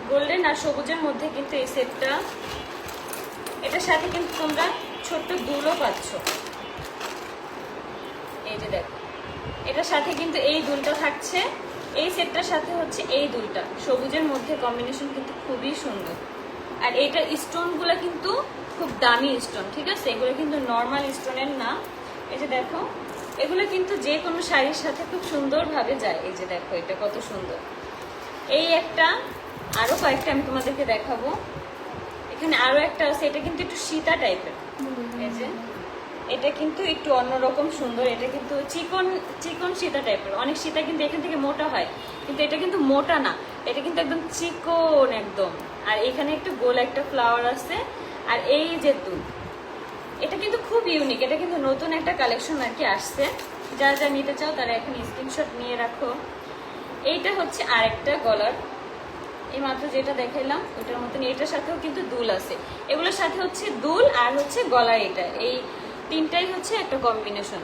Golden আর সবুজের মধ্যে কিন্তু এই সেটটা, এটার সাথে কিন্তু তোমরা ছোট্ট দুলও পাচ্ছ। এই যে দেখো, এটার সাথে কিন্তু এই দুলটা থাকছে, এই সেটটার সাথে হচ্ছে এই দুলটা, সবুজের মধ্যে কম্বিনেশন কিন্তু খুবই সুন্দর। আর এইটা স্টোনগুলো কিন্তু খুব দামি স্টোন, ঠিক আছে, এগুলো কিন্তু নর্মাল স্টোনের না। এই যে দেখো, এগুলো কিন্তু যে কোনো শাড়ির সাথে খুব সুন্দরভাবে যায়। এই যে দেখো, এটা কত সুন্দর। এই একটা, আরো কয়েকটা আমি তোমাদেরকে দেখাবো। এখানে আরো একটা আছে, এটা কিন্তু একটু সীতা টাইপের। এই যে এটা কিন্তু একটু অন্যরকম সুন্দর, এটা কিন্তু চিকন চিকন সীতা টাইপের। অনেক সীতা কিন্তু এখান থেকে মোটা হয়, কিন্তু এটা কিন্তু মোটা না, এটা কিন্তু একদম চিকন একদম। আর এখানে একটু গোল একটা ফ্লাওয়ার আছে। আর এই যে দুল, এটা কিন্তু খুব ইউনিক, এটা কিন্তু নতুন একটা কালেকশন আর কি আসছে। যারা যা নিতে চাও তারা এখন স্ক্রিনশট নিয়ে রাখো। এইটা হচ্ছে আরেকটা গলার, এই মাত্র যেটা দেখাইলাম ওইটার মতন, এটার সাথেও কিন্তু দুল আছে। এগুলোর সাথে হচ্ছে দুল আর হচ্ছে গলার, এটা এই তিনটাই হচ্ছে একটা কম্বিনেশন।